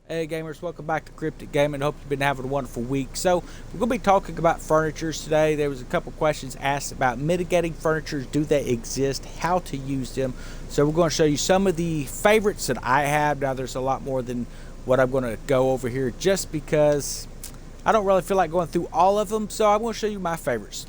Hey gamers, welcome back to Cryptic Gaming. Hope you've been having a wonderful week. So we're going to be talking about furnitures today. There was a couple questions asked about mitigating furnitures. Do they exist? How to use them? So we're going to show you some of the favorites that I have. Now there's a lot more than what I'm going to go over here just because I don't really feel like going through all of them. So I'm going to show you my favorites.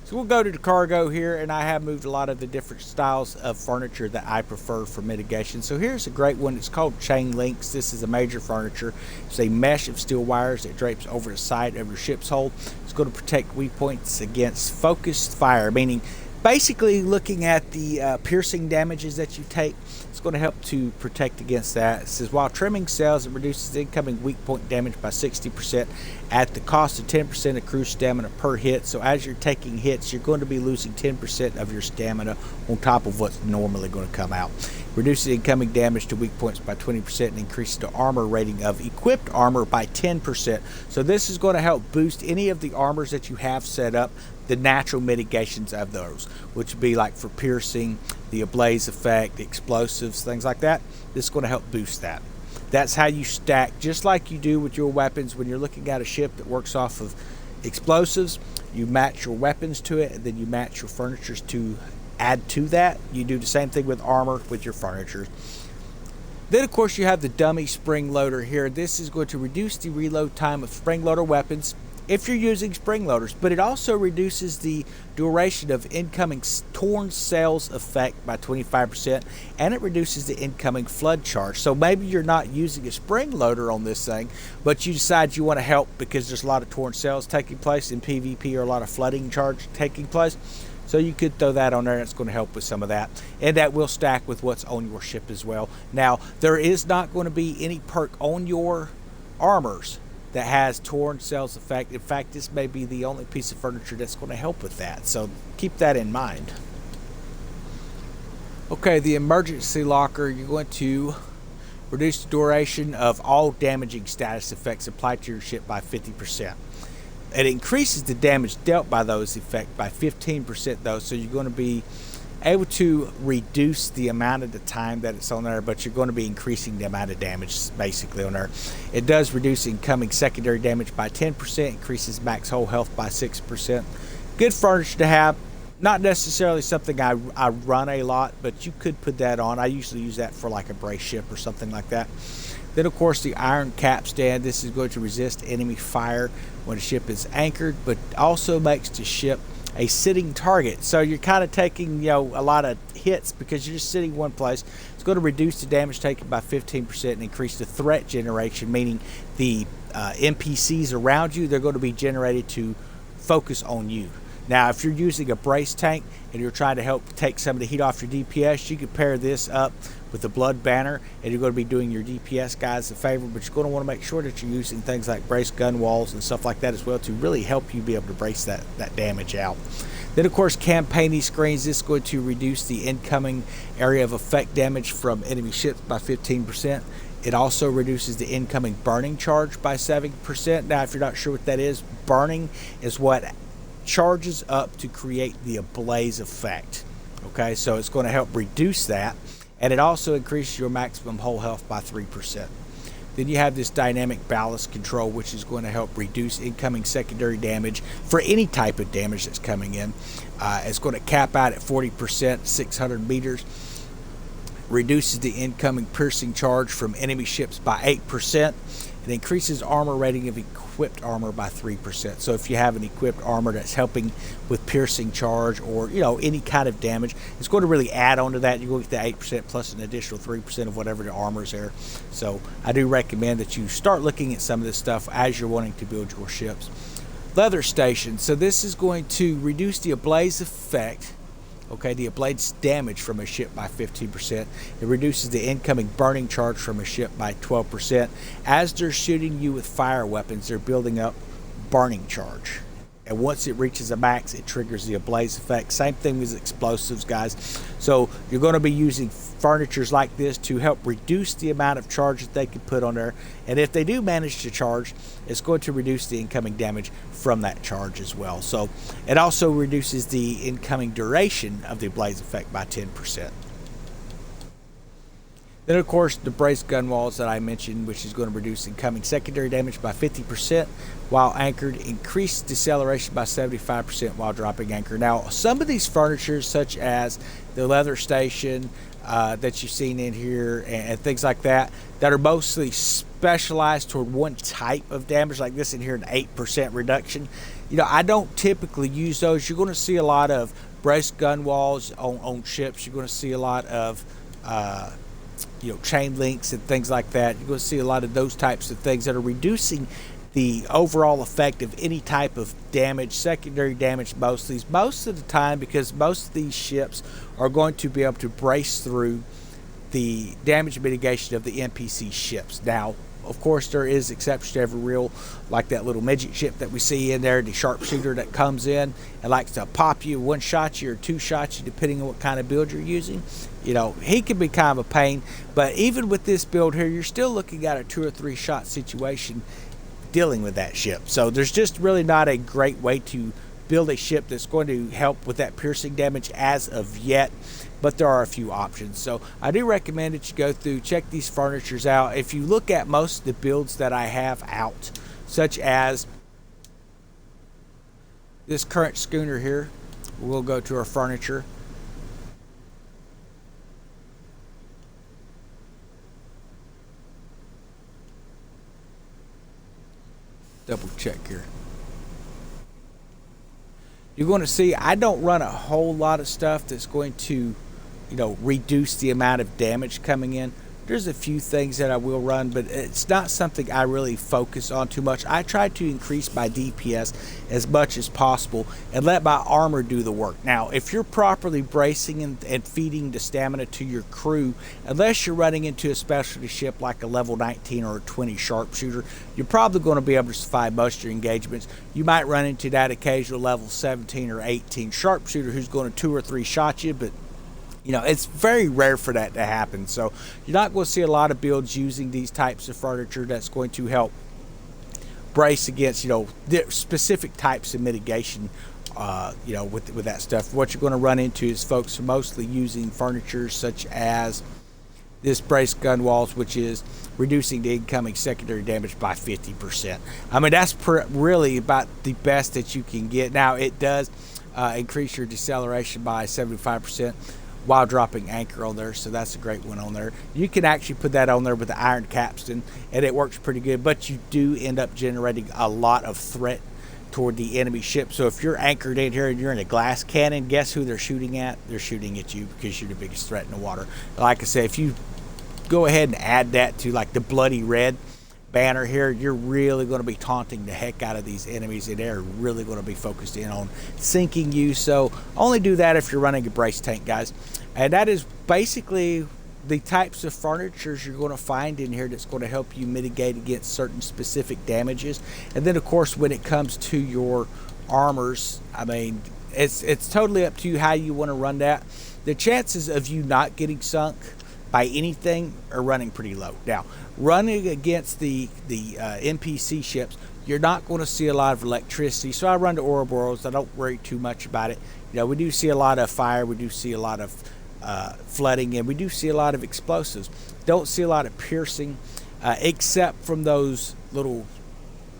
So we'll go to the cargo here, and I have moved a lot of the different styles of furniture that I prefer for mitigation. So here's a great one. It's called Chain Links. This is a major furniture. It's a mesh of steel wires that drapes over the side of your ship's hull. It's going to protect weak points against focused fire, meaning basically looking at the piercing damages that you take. It's going to help to protect against that. It says while trimming cells, it reduces incoming weak point damage by 60% at the cost of 10% of crew stamina per hit. So as you're taking hits, you're going to be losing 10% of your stamina on top of what's normally going to come out. Reduces incoming damage to weak points by 20% and increases the armor rating of equipped armor by 10%. So this is going to help boost any of the armors that you have set up, the natural mitigations of those, which would be like for piercing, the ablaze effect, explosives, things like that. This is going to help boost that. That's how you stack, just like you do with your weapons when you're looking at a ship that works off of explosives. You match your weapons to it, and then you match your furnitures to add to that. You do the same thing with armor with your furniture. Then, of course, you have the dummy spring loader here. This is going to reduce the reload time of spring loader weapons if you're using spring loaders, but it also reduces the duration of incoming torn cells effect by 25%, and it reduces the incoming flood charge. So maybe you're not using a spring loader on this thing, but you decide you want to help because there's a lot of torn cells taking place in PvP, or a lot of flooding charge taking place. So you could throw that on there, and it's going to help with some of that. And that will stack with what's on your ship as well. Now, there is not going to be any perk on your armors that has torn cells effect. In fact, this may be the only piece of furniture that's going to help with that. So keep that in mind. Okay, the emergency locker, you're going to reduce the duration of all damaging status effects applied to your ship by 50%. It increases the damage dealt by those effects by 15% though, so you're going to be able to reduce the amount of the time that it's on there, but you're going to be increasing the amount of damage basically on there. It does reduce incoming secondary damage by 10%, increases max hull health by 6%. Good furniture to have. Not necessarily something I run a lot, but you could put that on. I usually use that for like a brace ship or something like that. Then, of course, the iron capstan. This is going to resist enemy fire when a ship is anchored, but also makes the ship a sitting target. So you're kind of taking, a lot of hits because you're just sitting one place. It's going to reduce the damage taken by 15% and increase the threat generation, meaning the NPCs around you, they're going to be generated to focus on you. Now, if you're using a brace tank and you're trying to help take some of the heat off your DPS, you can pair this up with the blood banner, and you're going to be doing your DPS guys a favor, but you're going to want to make sure that you're using things like brace gun walls and stuff like that as well to really help you be able to brace that damage out. Then, of course, campaigning screens. This is going to reduce the incoming area of effect damage from enemy ships by 15%. It also reduces the incoming burning charge by 7%. Now, if you're not sure what that is, burning is what charges up to create the ablaze effect. Okay, so it's going to help reduce that, and it also increases your maximum hull health by 3%. Then you have this dynamic ballast control, which is going to help reduce incoming secondary damage for any type of damage that's coming in. It's going to cap out at 40%, 600 meters. Reduces the incoming piercing charge from enemy ships by 8%. It increases armor rating of equipped armor by 3%. So if you have an equipped armor that's helping with piercing charge or any kind of damage, it's going to really add on to that. You're going to get the 8% plus an additional 3% of whatever the armor is there. So I do recommend that you start looking at some of this stuff as you're wanting to build your ships. Leather station. So this is going to reduce the ablaze effect. Okay, the ablaze damage from a ship by 15%. It reduces the incoming burning charge from a ship by 12%. As they're shooting you with fire weapons, they're building up burning charge. And once it reaches a max, it triggers the ablaze effect. Same thing with explosives, guys. So you're going to be using furnitures like this to help reduce the amount of charge that they can put on there. And if they do manage to charge, it's going to reduce the incoming damage from that charge as well. So it also reduces the incoming duration of the ablaze effect by 10%. Then, of course, the braced gun walls that I mentioned, which is going to reduce incoming secondary damage by 50%, while anchored, increase deceleration by 75% while dropping anchor. Now, some of these furnitures, such as the leather station that you've seen in here and things like that, that are mostly specialized toward one type of damage, like this in here, an 8% reduction. I don't typically use those. You're going to see a lot of braced gun walls on ships. You're going to see a lot of chain links and things like that. You're going to see a lot of those types of things that are reducing the overall effect of any type of damage, secondary damage most of the time, because most of these ships are going to be able to brace through the damage mitigation of the NPC ships. Now, of course, there is exceptions to every rule, like that little midget ship that we see in there, the sharpshooter that comes in and likes to pop you, one shot you or two shots you, depending on what kind of build you're using. He can be kind of a pain, but even with this build here, you're still looking at a 2 or 3 shot situation dealing with that ship. So there's just really not a great way to build a ship that's going to help with that piercing damage as of yet, but there are a few options. So I do recommend that you go through, check these furnitures out. If you look at most of the builds that I have out, such as this current schooner here, we'll go to our furniture. Double check here. You're going to see I don't run a whole lot of stuff that's going to, reduce the amount of damage coming in. There's a few things that I will run, but it's not something I really focus on too much. I try to increase my DPS as much as possible and let my armor do the work. Now, if you're properly bracing and feeding the stamina to your crew, unless you're running into a specialty ship like a level 19 or a 20 sharpshooter, you're probably going to be able to survive most of your engagements. You might run into that occasional level 17 or 18 sharpshooter who's going to 2 or 3 shot you, but it's very rare for that to happen. So you're not going to see a lot of builds using these types of furniture that's going to help brace against, the specific types of mitigation, with that stuff. What you're going to run into is folks are mostly using furniture such as this braced gun walls, which is reducing the incoming secondary damage by 50%. I mean, that's really about the best that you can get. Now, it does increase your deceleration by 75%. While dropping anchor on there, so that's a great one on there. You can actually put that on there with the iron capstan, and it works pretty good, but you do end up generating a lot of threat toward the enemy ship. So if you're anchored in here and you're in a glass cannon, guess who they're shooting at? They're shooting at you because you're the biggest threat in the water. Like I said, if you go ahead and add that to like the bloody red banner here, you're really going to be taunting the heck out of these enemies, and they're really going to be focused in on sinking you. So only do that if you're running a brace tank, guys. And that is basically the types of furnitures you're going to find in here that's going to help you mitigate against certain specific damages. And then, of course, when it comes to your armors, I mean, it's totally up to you how you want to run that. The chances of you not getting sunk by anything are running pretty low. Now, running against the NPC ships, you're not going to see a lot of electricity. So I run the Ouroboros. I don't worry too much about it. We do see a lot of fire. We do see a lot of flooding, and we do see a lot of explosives. Don't see a lot of piercing, except from those little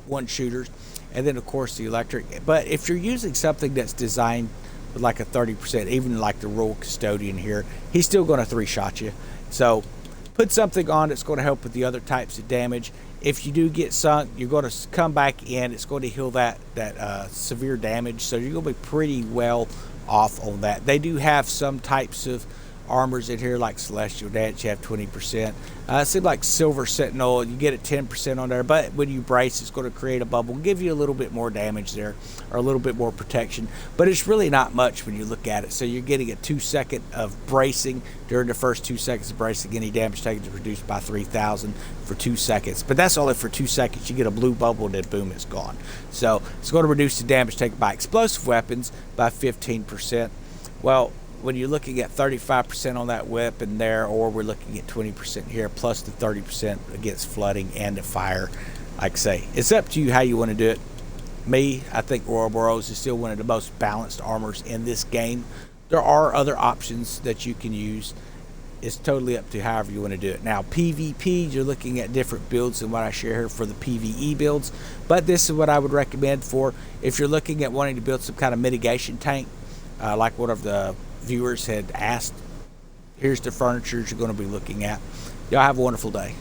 one shooters, and then of course the electric. But if you're using something that's designed with like a 30%, even like the Royal Custodian here, he's still going to 3-shot you. So put something on that's going to help with the other types of damage. If you do get sunk, you're going to come back in. It's going to heal that severe damage, so you're going to be pretty well off on that. They do have some types of armors in here, like Celestial Dance, you have 20%. It seems like Silver Sentinel, you get a 10% on there, but when you brace, it's going to create a bubble, give you a little bit more damage there, or a little bit more protection, but it's really not much when you look at it. So you're getting a 2-second of bracing. During the first 2 seconds of bracing, any damage taken is reduced by 3,000 for 2 seconds, but that's only for 2 seconds. You get a blue bubble, and then boom, it's gone. So it's going to reduce the damage taken by explosive weapons by 15%. Well, when you're looking at 35% on that weapon there, or we're looking at 20% here, plus the 30% against flooding and the fire, like I say, it's up to you how you want to do it. Me, I think Ouroboros is still one of the most balanced armors in this game. There are other options that you can use it's totally up to however you want to do it. Now, PVP, you're looking at different builds than what I share here for the PVE builds, but this is what I would recommend for if you're looking at wanting to build some kind of mitigation tank, like one of the viewers had asked. Here's the furniture you're going to be looking at. Y'all have a wonderful day.